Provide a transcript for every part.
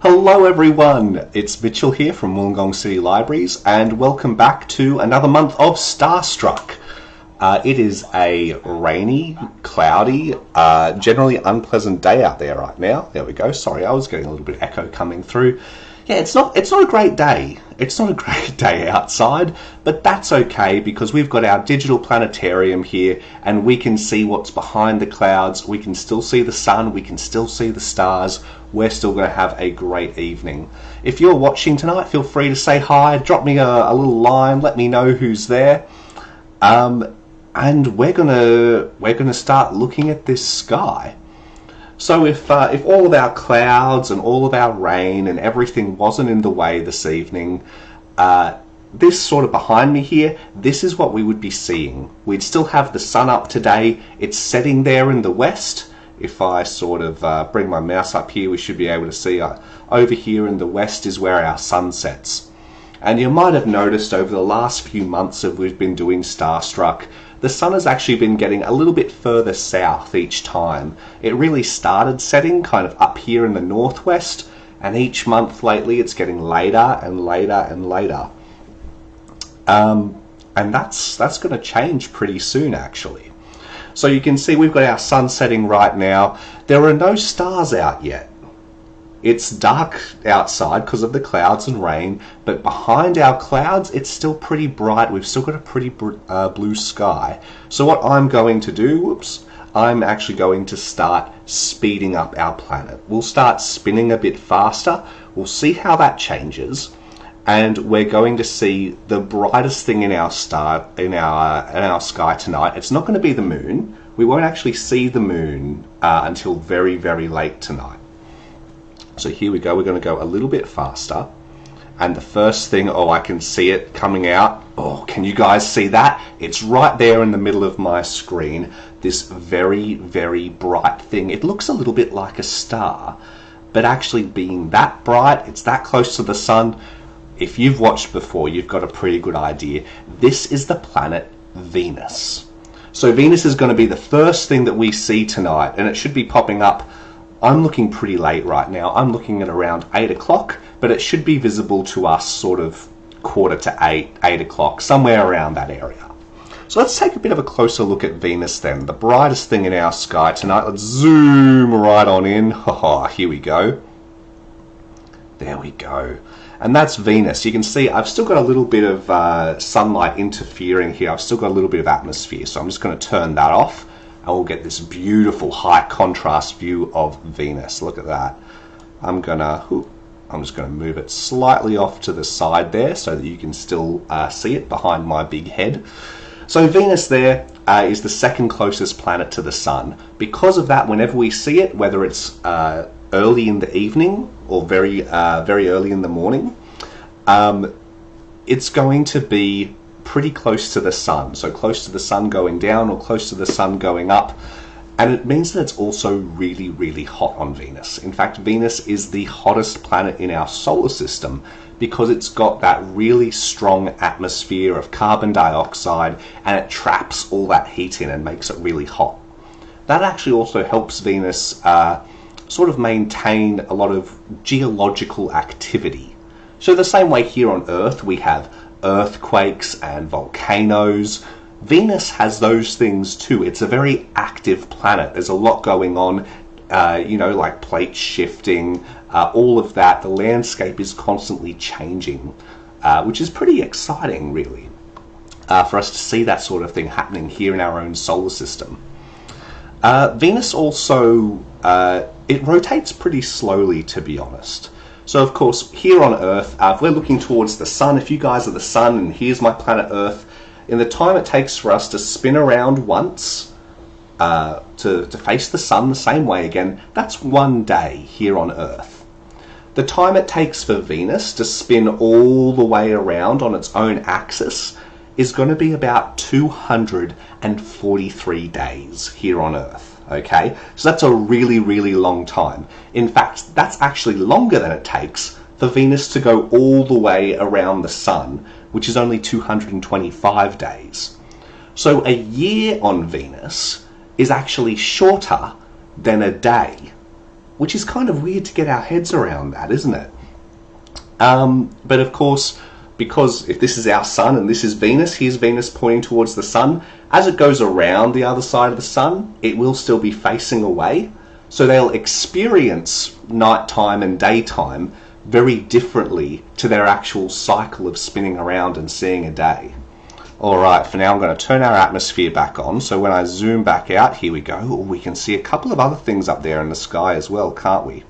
Hello everyone, it's Mitchell here from Wollongong City Libraries and welcome back to another month of Starstruck. It is a rainy, cloudy, generally unpleasant day out there right now. There we go, sorry, I was getting a little bit of echo coming through. Yeah, it's not a great day. It's not a great day outside, but that's okay because we've got our digital planetarium here and we can see what's behind the clouds. We can still see the sun, we can still see the stars. We're still going to have a great evening. If you're watching tonight, feel free to say hi, drop me a little line, let me know who's there. And we're gonna start looking at this sky. So if all of our clouds and all of our rain and everything wasn't in the way this evening, this sort of behind me here, this is what we would be seeing. We'd still have the sun up today. It's setting there in the west. If I sort of bring my mouse up here, we should be able to see over here in the west is where our sun sets. And you might have noticed over the last few months as we've been doing Starstruck, the sun has actually been getting a little bit further south each time. It really started setting kind of up here in the northwest, and each month lately it's getting later and later and later. And that's going to change pretty soon actually. So you can see we've got our sun setting right now. There are no stars out yet. It's dark outside because of the clouds and rain, but behind our clouds it's still pretty bright. We've still got a pretty blue sky. So what I'm going to do, I'm actually going to start speeding up our planet. We'll start spinning a bit faster. We'll see how that changes. And we're going to see the brightest thing in our sky tonight. It's not going to be the moon. We won't actually see the moon until very, very late tonight. So here we go. We're going to go a little bit faster. And the first thing, I can see it coming out. Oh, can you guys see that? It's right there in the middle of my screen. This very, very bright thing. It looks a little bit like a star, but actually being that bright, it's that close to the sun. If you've watched before, you've got a pretty good idea. This is the planet Venus. So Venus is going to be the first thing that we see tonight, and it should be popping up. I'm looking pretty late right now. I'm looking at around 8 o'clock, but it should be visible to us sort of 7:45, 8 o'clock, somewhere around that area. So let's take a bit of a closer look at Venus then, the brightest thing in our sky tonight. Let's zoom right on in. Here we go. There we go. And that's Venus. You can see I've still got a little bit of sunlight interfering here. I've still got a little bit of atmosphere, so I'm just going to turn that off and we'll get this beautiful high contrast view of Venus. Look at that. I'm just going to move it slightly off to the side there so that you can still see it behind my big head. So Venus there is the second closest planet to the sun. Because of that, whenever we see it, whether it's early in the evening or very early in the morning, it's going to be pretty close to the sun. So close to the sun going down or close to the sun going up. And it means that it's also really, really hot on Venus. In fact, Venus is the hottest planet in our solar system because it's got that really strong atmosphere of carbon dioxide and it traps all that heat in and makes it really hot. That actually also helps Venus sort of maintain a lot of geological activity. So the same way here on Earth we have earthquakes and volcanoes, Venus has those things too. It's a very active planet. There's a lot going on, like plate shifting, all of that. The landscape is constantly changing, which is pretty exciting really, for us to see that sort of thing happening here in our own solar system. Venus also, it rotates pretty slowly, to be honest. So of course, here on Earth, if we're looking towards the sun, if you guys are the sun and here's my planet Earth, in the time it takes for us to spin around once, to face the sun the same way again, that's 1 day here on Earth. The time it takes for Venus to spin all the way around on its own axis is going to be about 243 days here on Earth. Okay, so that's a really, really long time. In fact, that's actually longer than it takes for Venus to go all the way around the sun, which is only 225 days. So a year on Venus is actually shorter than a day. which is kind of weird to get our heads around that, isn't it? But of course, because if this is our sun and this is Venus, here's Venus pointing towards the sun, as it goes around the other side of the sun, it will still be facing away. So they'll experience nighttime and daytime very differently to their actual cycle of spinning around and seeing a day. Alright, for now I'm going to turn our atmosphere back on, so when I zoom back out, here we go, we can see a couple of other things up there in the sky as well, can't we?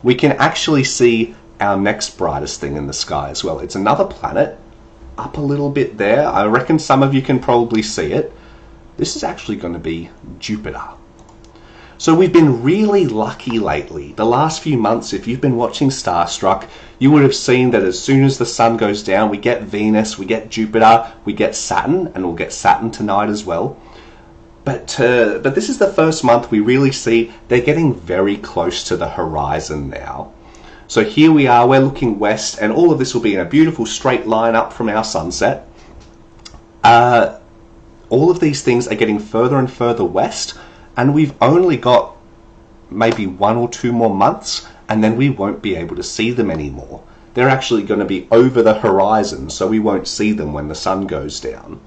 We can actually see our next brightest thing in the sky as well. It's another planet, up a little bit there. I reckon some of you can probably see it. This is actually going to be Jupiter. So we've been really lucky lately. The last few months, if you've been watching Starstruck, you would have seen that as soon as the sun goes down, we get Venus, we get Jupiter, we get Saturn, and we'll get Saturn tonight as well. But this is the first month we really see they're getting very close to the horizon now. So here we are, we're looking west, and all of this will be in a beautiful straight line up from our sunset. All of these things are getting further and further west, and we've only got maybe 1 or 2 more months, and then we won't be able to see them anymore. They're actually going to be over the horizon, so we won't see them when the sun goes down.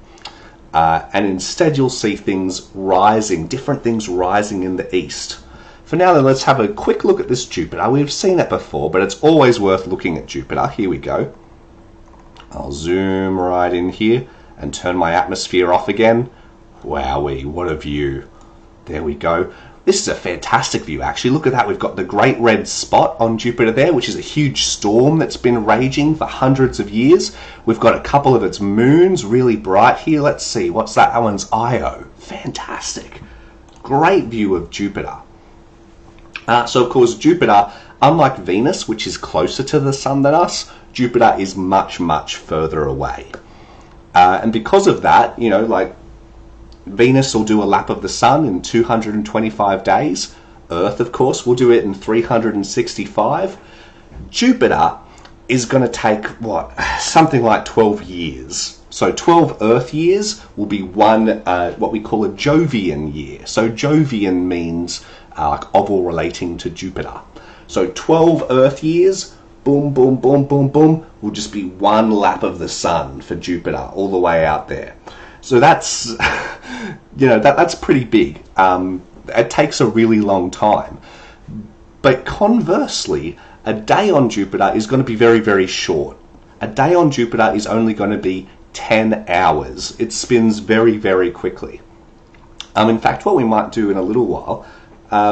And instead you'll see things rising, different things rising in the east. For now then, let's have a quick look at this Jupiter. We've seen it before, but it's always worth looking at Jupiter. Here we go. I'll zoom right in here and turn my atmosphere off again. Wowee, what a view. There we go. This is a fantastic view, actually. Look at that. We've got the great red spot on Jupiter there, which is a huge storm that's been raging for hundreds of years. We've got a couple of its moons really bright here. Let's see. What's that? That one's Io. Fantastic. Great view of Jupiter. So, of course, Jupiter, unlike Venus, which is closer to the sun than us, Jupiter is much, much further away. And because of that, you know, like, Venus will do a lap of the sun in 225 days. Earth, of course, will do it in 365. Jupiter is going to take, something like 12 years. So 12 Earth years will be one, what we call a Jovian year. So Jovian means like oval relating to Jupiter. So 12 Earth years, boom, boom, boom, boom, boom, will just be one lap of the sun for Jupiter all the way out there. So that's, that's pretty big. It takes a really long time. But conversely, a day on Jupiter is going to be very, very short. A day on Jupiter is only going to be 10 hours. It spins very, very quickly. In fact, what we might do in a little while,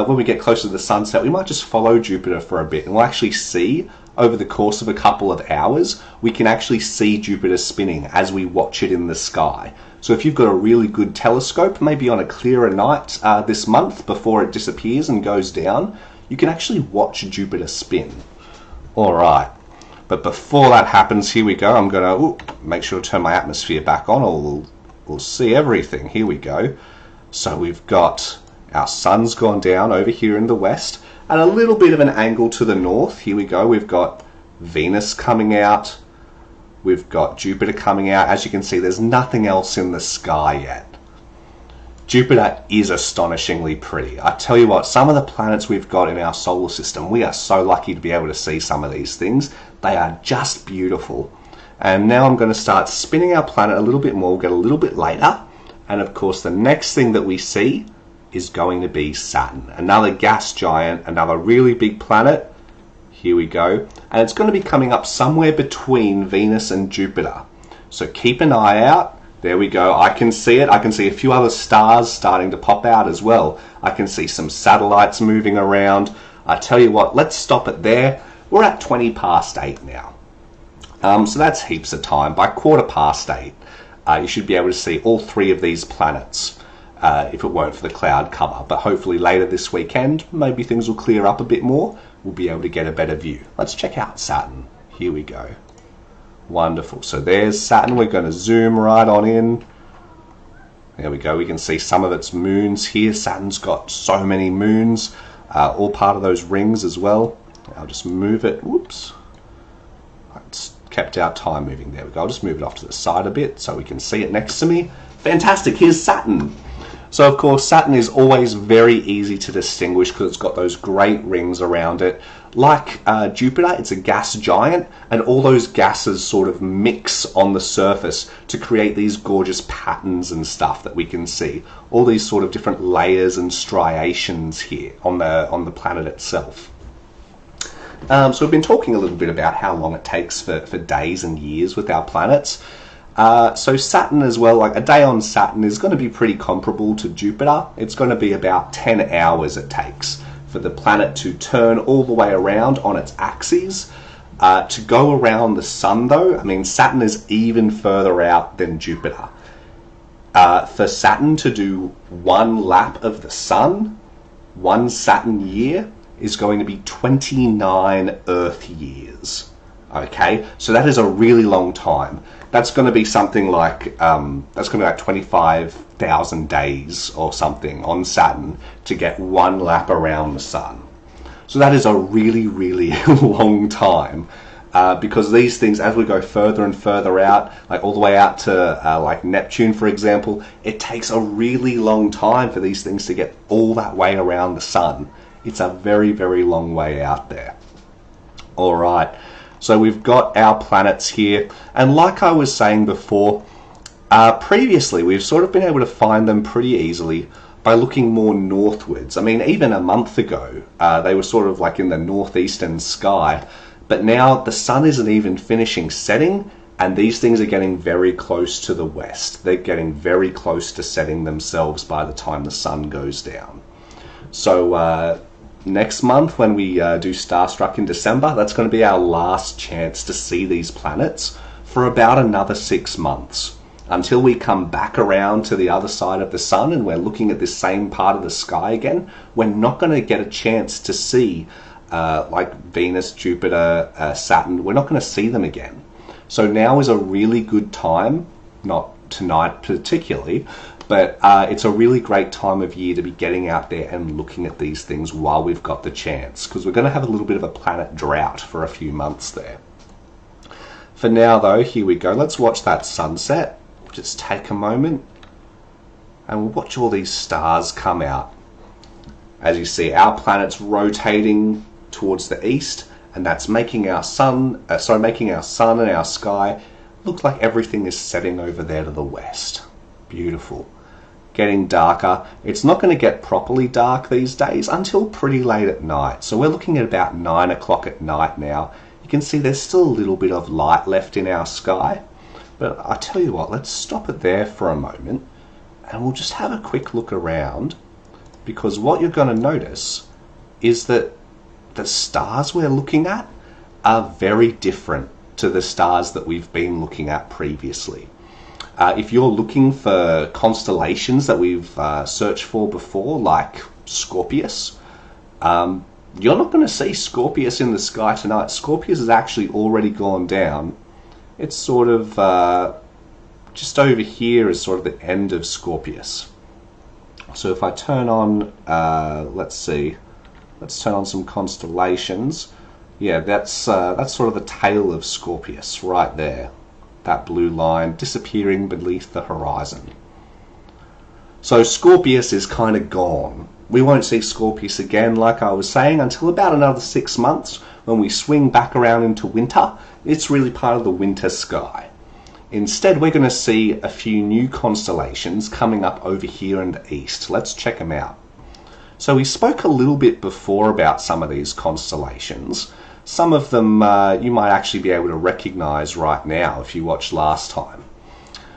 when we get closer to the sunset, we might just follow Jupiter for a bit, and we'll actually see, over the course of a couple of hours, we can actually see Jupiter spinning as we watch it in the sky. So if you've got a really good telescope, maybe on a clearer night this month before it disappears and goes down, you can actually watch Jupiter spin. Alright, but before that happens, here we go. I'm going to make sure to turn my atmosphere back on, or we'll see everything. Here we go. So we've got our sun's gone down over here in the west, and a little bit of an angle to the north. Here we go. We've got Venus coming out. We've got Jupiter coming out. As you can see, there's nothing else in the sky yet. Jupiter is astonishingly pretty. I tell you what, some of the planets we've got in our solar system, we are so lucky to be able to see some of these things. They are just beautiful. And now I'm going to start spinning our planet a little bit more. We'll get a little bit later. And of course, the next thing that we see is going to be Saturn. Another gas giant, another really big planet. Here we go. And it's going to be coming up somewhere between Venus and Jupiter. So keep an eye out. There we go. I can see it. I can see a few other stars starting to pop out as well. I can see some satellites moving around. I tell you what, let's stop it there. We're at 20 past 8 now. So that's heaps of time. By 8:15, you should be able to see all 3 of these planets, if it weren't for the cloud cover. But hopefully later this weekend, maybe things will clear up a bit more. We'll be able to get a better view. Let's check out Saturn. Here we go. Wonderful. So there's Saturn. We're going to zoom right on in. There we go. We can see some of its moons here. Saturn's got so many moons, all part of those rings as well. I'll just move it. Whoops. It's kept our time moving. There we go. I'll just move it off to the side a bit so we can see it next to me. Fantastic. Here's Saturn. So of course Saturn is always very easy to distinguish because it's got those great rings around it. Like Jupiter, it's a gas giant, and all those gases sort of mix on the surface to create these gorgeous patterns and stuff that we can see. All these sort of different layers and striations here on the planet itself. So we've been talking a little bit about how long it takes for days and years with our planets. So Saturn as well, like a day on Saturn is going to be pretty comparable to Jupiter. It's going to be about 10 hours it takes for the planet to turn all the way around on its axes. To go around the Sun though, I mean Saturn is even further out than Jupiter. For Saturn to do one lap of the Sun, one Saturn year is going to be 29 Earth years. Okay, so that is a really long time. That's going to be something like 25,000 days or something on Saturn to get one lap around the Sun. So that is a really, really long time, because these things, as we go further and further out, like all the way out to like Neptune, for example, it takes a really long time for these things to get all that way around the Sun. It's a very, very long way out there. All right. So we've got our planets here, and like I was saying before, previously we've sort of been able to find them pretty easily by looking more northwards. I mean, even a month ago, they were sort of like in the northeastern sky, but now the Sun isn't even finishing setting, and these things are getting very close to the west. They're getting very close to setting themselves by the time the Sun goes down. So next month when we do Starstruck in December, that's going to be our last chance to see these planets for about another 6 months. Until we come back around to the other side of the Sun and we're looking at this same part of the sky again, we're not going to get a chance to see like Venus, Jupiter, Saturn. We're not going to see them again. So now is a really good time, not tonight particularly, but it's a really great time of year to be getting out there and looking at these things while we've got the chance, because we're going to have a little bit of a planet drought for a few months there. For now though, here we go. Let's watch that sunset. Just take a moment and we'll watch all these stars come out. As you see, our planet's rotating towards the east, and that's making our sun and our sky look like everything is setting over there to the west. Beautiful. Getting darker. It's not going to get properly dark these days until pretty late at night. So we're looking at about 9 o'clock at night now. You can see there's still a little bit of light left in our sky. But I tell you what, let's stop it there for a moment and we'll just have a quick look around, because what you're going to notice is that the stars we're looking at are very different to the stars that we've been looking at previously. If you're looking for constellations that we've searched for before, like Scorpius, you're not going to see Scorpius in the sky tonight. Scorpius has actually already gone down. It's sort of just over here is sort of the end of Scorpius. So if I turn on, let's turn on some constellations. Yeah, that's sort of the tail of Scorpius right there. That blue line disappearing beneath the horizon. So Scorpius is kind of gone. We won't see Scorpius again, like I was saying, until about another 6 months when we swing back around into winter. It's really part of the winter sky. Instead, we're going to see a few new constellations coming up over here in the east. Let's check them out. So we spoke a little bit before about some of these constellations. Some of them you might actually be able to recognize right now if you watched last time.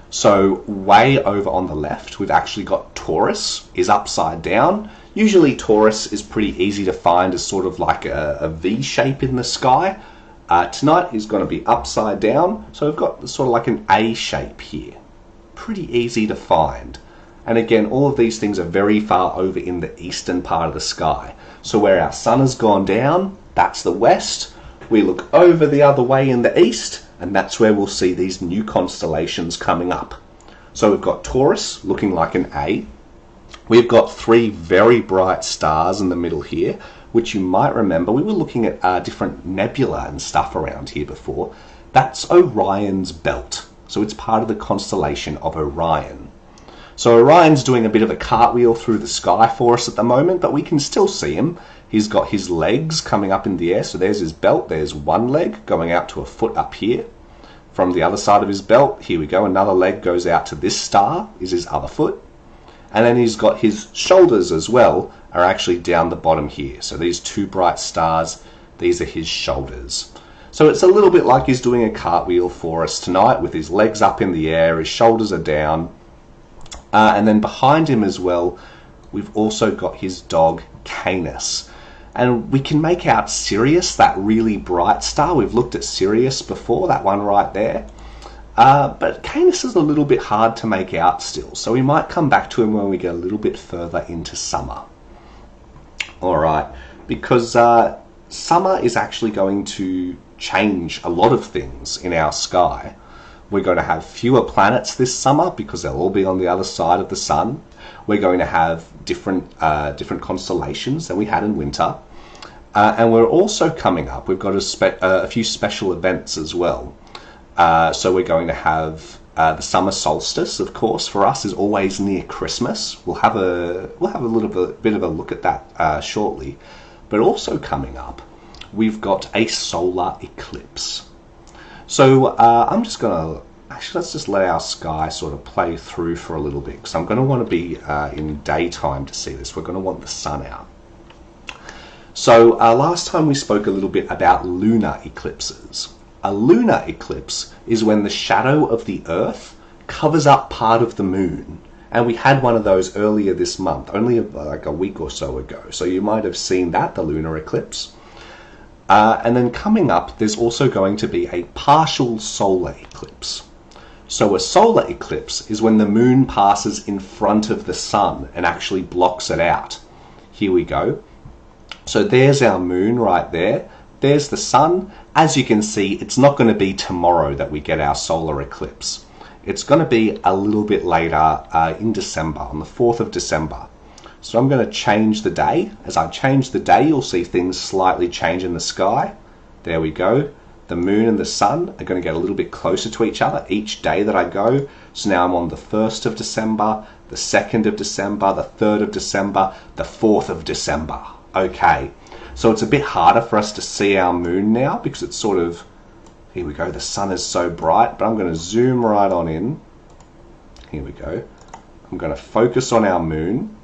So way over on the left, we've actually got Taurus is upside down. Usually Taurus is pretty easy to find as sort of like a V shape in the sky. Tonight is going to be upside down, so we've got sort of like an A shape here. Pretty easy to find. And again, all of these things are very far over in the eastern part of the sky. So where our sun has gone down, that's the west. We look over the other way in the east, and that's where we'll see these new constellations coming up. So we've got Taurus looking like an A. We've got 3 very bright stars in the middle here, which you might remember. We were looking at different nebula and stuff around here before. That's Orion's belt. So it's part of the constellation of Orion. So Orion's doing a bit of a cartwheel through the sky for us at the moment, but we can still see him. He's got his legs coming up in the air. So there's his belt. There's one leg going out to a foot up here. From the other side of his belt, here we go. Another leg goes out to this star, is his other foot. And then he's got his shoulders as well, are actually down the bottom here. So these two bright stars, these are his shoulders. So it's a little bit like he's doing a cartwheel for us tonight with his legs up in the air, his shoulders are down. And then behind him as well, we've also got his dog, Canis. And we can make out Sirius, that really bright star. We've looked at Sirius before, that one right there. But Canis is a little bit hard to make out still, so we might come back to him when we get a little bit further into summer. Alright, because summer is actually going to change a lot of things in our sky. We're going to have fewer planets this summer because they'll all be on the other side of the sun. We're going to have different constellations than we had in winter. And we're also coming up, we've got a few special events as well. So we're going to have the summer solstice, of course, for us is always near Christmas. We'll have a bit of a look at that shortly. But also coming up, we've got a solar eclipse. So I'm just going to, actually let's just let our sky sort of play through for a little bit, because I'm going to want to be in daytime to see this. We're going to want the sun out. So last time we spoke a little bit about lunar eclipses. A lunar eclipse is when the shadow of the Earth covers up part of the moon. And we had one of those earlier this month, only like a week or so ago. So you might have seen that, the lunar eclipse. And then coming up, there's also going to be a partial solar eclipse. So a solar eclipse is when the moon passes in front of the sun and actually blocks it out. Here we go. So there's our moon right there. There's the sun. As you can see, it's not going to be tomorrow that we get our solar eclipse. It's going to be a little bit later in December, on the 4th of December. So I'm going to change the day. As I change the day, you'll see things slightly change in the sky. There we go. The moon and the sun are going to get a little bit closer to each other each day that I go. So now I'm on the 1st of December, the 2nd of December, the 3rd of December, the 4th of December. Okay, so it's a bit harder for us to see our moon now because it's sort of, here we go, the sun is so bright, but I'm going to zoom right on in. Here we go. I'm going to focus on our moon.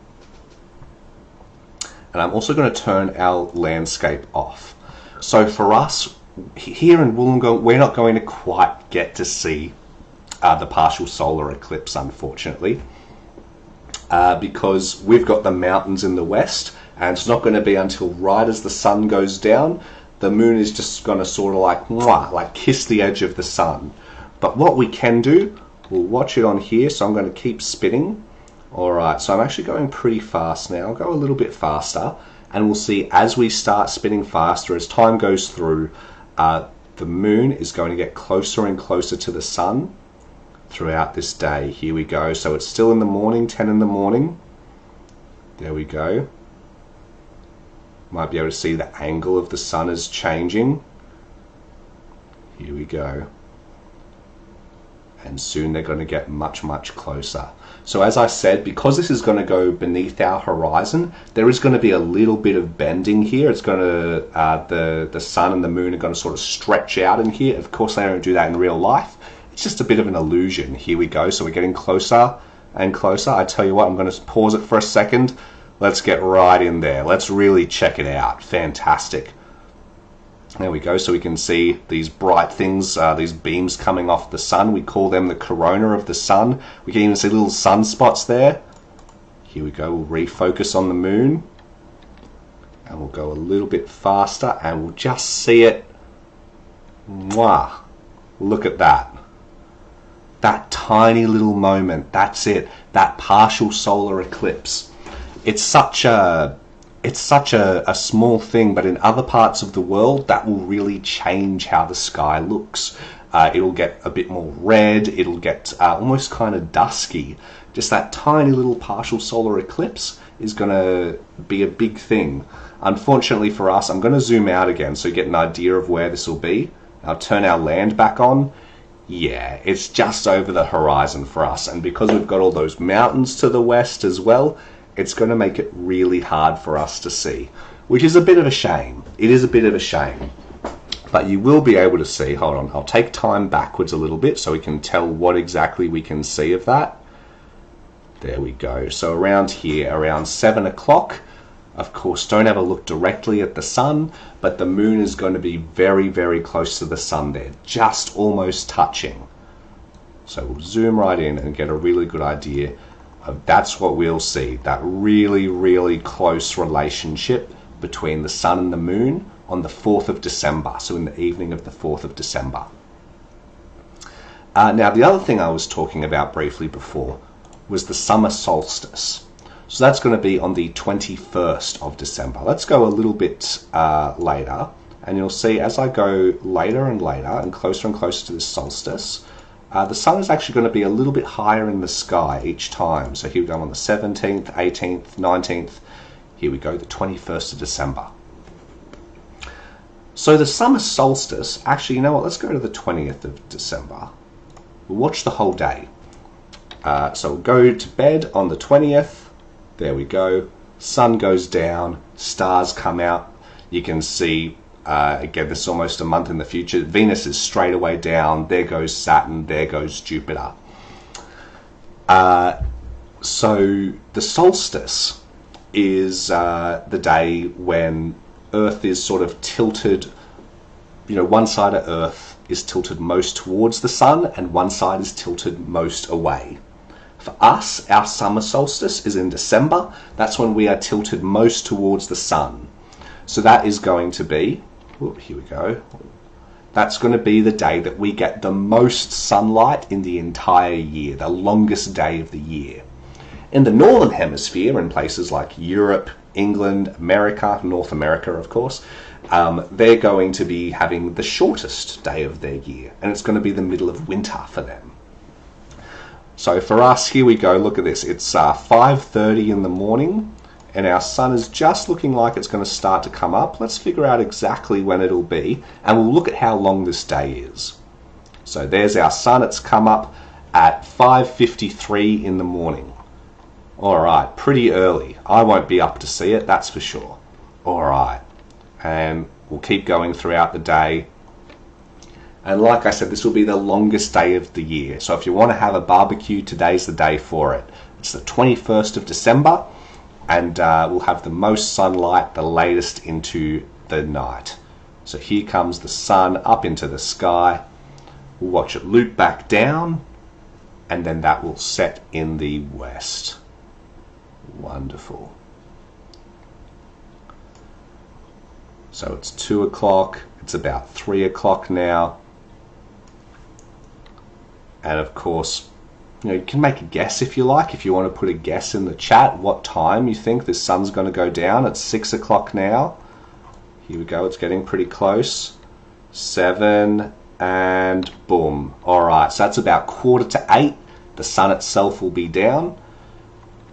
And I'm also going to turn our landscape off. So for us, here in Wollongong, we're not going to quite get to see the partial solar eclipse, unfortunately, because we've got the mountains in the west, and it's not going to be until right as the sun goes down. The moon is just going to sort of like kiss the edge of the sun. But what we can do, we'll watch it on here, so I'm going to keep spinning. Alright, so I'm actually going pretty fast now. I'll go a little bit faster, and we'll see as we start spinning faster, as time goes through, the moon is going to get closer and closer to the sun throughout this day. Here we go. So it's still in the morning, 10 in the morning. There we go. Might be able to see the angle of the sun is changing. Here we go. And soon they're going to get much, much closer. So as I said, because this is going to go beneath our horizon, there is going to be a little bit of bending here. It's going to, the sun and the moon are going to sort of stretch out in here. Of course, they don't do that in real life. It's just a bit of an illusion. Here we go. So we're getting closer and closer. I tell you what, I'm going to pause it for a second. Let's get right in there. Let's really check it out. Fantastic. There we go, so we can see these bright things, these beams coming off the sun. We call them the corona of the sun. We can even see little sunspots there. Here we go, we'll refocus on the moon. And we'll go a little bit faster and we'll just see it. Mwah! Look at that. That tiny little moment, that's it. That partial solar eclipse. It's such a small thing, but in other parts of the world, that will really change how the sky looks. It'll get a bit more red, it'll get almost kind of dusky. Just that tiny little partial solar eclipse is going to be a big thing. Unfortunately for us, I'm going to zoom out again so you get an idea of where this will be. I'll turn our land back on. Yeah, it's just over the horizon for us, and because we've got all those mountains to the west as well, it's going to make it really hard for us to see, which is a bit of a shame. It is a bit of a shame. But you will be able to see, hold on, I'll take time backwards a little bit so we can tell what exactly we can see of that. There we go. So around here, around 7 o'clock, of course, don't ever look directly at the sun, but the moon is going to be very, very close to the sun there, just almost touching. So we'll zoom right in and get a really good idea of that's what we'll see, that really, really close relationship between the sun and the moon on the 4th of December, so in the evening of the 4th of December. Now, the other thing I was talking about briefly before was the summer solstice. So that's going to be on the 21st of December. Let's go a little bit later, and you'll see as I go later and later and closer to the solstice, the sun is actually going to be a little bit higher in the sky each time. So here we go on the 17th, 18th, 19th. Here we go, the 21st of December. So the summer solstice, actually, you know what, let's go to the 20th of December. We'll watch the whole day. So we'll go to bed on the 20th. There we go. Sun goes down, stars come out. You can see, again, this is almost a month in the future. Venus is straight away down. There goes Saturn. There goes Jupiter. So the solstice is the day when Earth is sort of tilted. You know, one side of Earth is tilted most towards the sun and one side is tilted most away. For us, our summer solstice is in December. That's when we are tilted most towards the sun. So that is going to be, here we go. That's going to be the day that we get the most sunlight in the entire year, the longest day of the year. In the northern hemisphere, in places like Europe, England, America, North America, of course, they're going to be having the shortest day of their year, and it's going to be the middle of winter for them. So for us, here we go, look at this. It's 5:30 in the morning, and our sun is just looking like it's going to start to come up. Let's figure out exactly when it'll be, and we'll look at how long this day is. So there's our sun. It's come up at 5:53 in the morning. All right, pretty early. I won't be up to see it, that's for sure. All right, and we'll keep going throughout the day. And like I said, this will be the longest day of the year. So if you want to have a barbecue, today's the day for it. It's the 21st of December, and we'll have the most sunlight the latest into the night. So here comes the sun up into the sky. We'll watch it loop back down, and then that will set in the west. Wonderful. So it's 2 o'clock. It's about 3 o'clock now. And of course, you know, you can make a guess if you like. If you want to put a guess in the chat, what time you think the sun's going to go down. It's 6 o'clock now. Here we go. It's getting pretty close. 7 and boom. All right. So that's about 7:45. The sun itself will be down.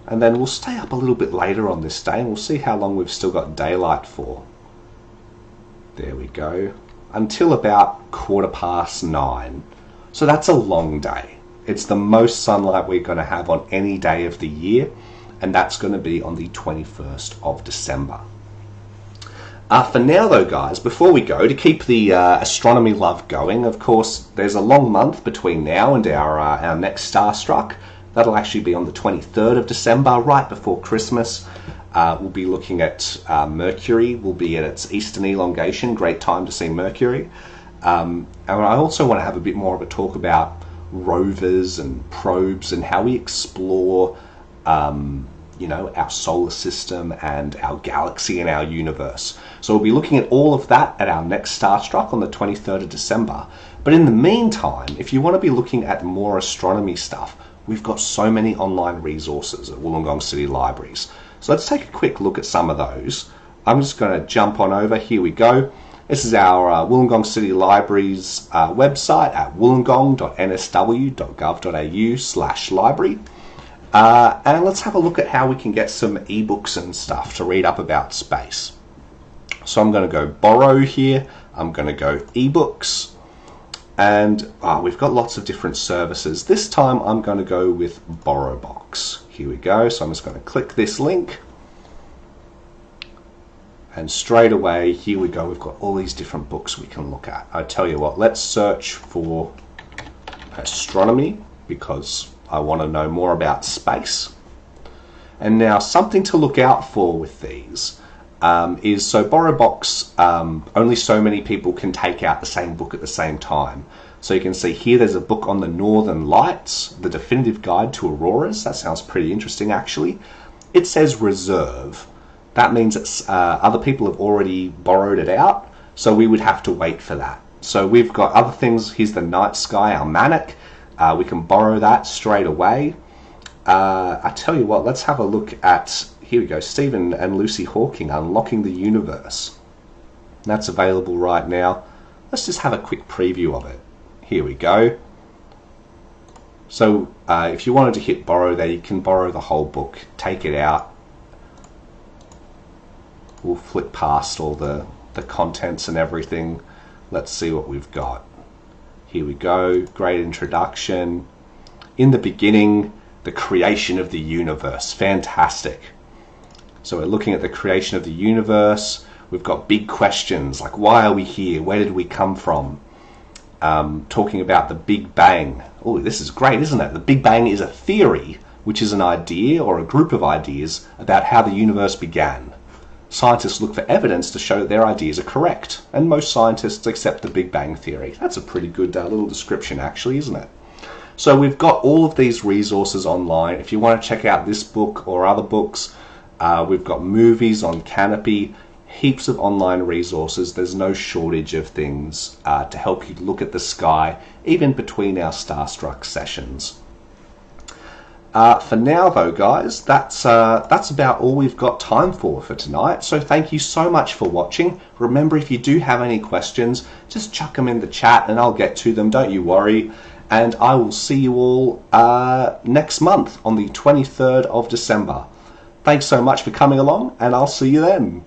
And then we'll stay up a little bit later on this day and we'll see how long we've still got daylight for. There we go. Until about 9:15. So that's a long day. It's the most sunlight we're going to have on any day of the year, and that's going to be on the 21st of December. For now though, guys, before we go, to keep the astronomy love going, of course, there's a long month between now and our next Starstruck. That'll actually be on the 23rd of December, right before Christmas. We'll be looking at Mercury. Will be at its eastern elongation. Great time to see Mercury. And I also want to have a bit more of a talk about rovers and probes and how we explore, you know, our solar system and our galaxy and our universe. So we'll be looking at all of that at our next Starstruck on the 23rd of December. But in the meantime, if you want to be looking at more astronomy stuff, we've got so many online resources at Wollongong City Libraries. So let's take a quick look at some of those. I'm just going to jump on over. Here we go. This is our Wollongong City Libraries website at wollongong.nsw.gov.au/library. And let's have a look at how we can get some ebooks and stuff to read up about space. So I'm going to go borrow here. I'm going to go ebooks. And we've got lots of different services. This time I'm going to go with BorrowBox. Here we go. So I'm just going to click this link. And straight away, here we go. We've got all these different books we can look at. I tell you what, let's search for astronomy because I want to know more about space. And now something to look out for with these is, so BorrowBox, only so many people can take out the same book at the same time. So you can see here there's a book on the Northern Lights, the definitive guide to auroras. That sounds pretty interesting actually. It says reserve. That means that other people have already borrowed it out, so we would have to wait for that. So we've got other things. Here's the night sky almanac. We can borrow that straight away. I tell you what, let's have a look at, here we go, Stephen and Lucy Hawking, Unlocking the Universe. That's available right now. Let's just have a quick preview of it. Here we go. So if you wanted to hit borrow there, you can borrow the whole book, take it out. We'll flip past all the contents and everything. Let's see what we've got. Here we go, great introduction. In the beginning, the creation of the universe, fantastic. So we're looking at the creation of the universe. We've got big questions like, why are we here? Where did we come from? Talking about the Big Bang. Oh, this is great, isn't it? The Big Bang is a theory, which is an idea or a group of ideas about how the universe began. Scientists look for evidence to show that their ideas are correct, and most scientists accept the Big Bang Theory. That's a pretty good little description actually, isn't it? So we've got all of these resources online. If you want to check out this book or other books, we've got movies on Canopy, heaps of online resources. There's no shortage of things to help you look at the sky, even between our Starstruck sessions. For now though, guys, that's about all we've got time for tonight. So thank you so much for watching. Remember, if you do have any questions, just chuck them in the chat and I'll get to them, don't you worry. And I will see you all next month on the 23rd of December. Thanks so much for coming along, and I'll see you then.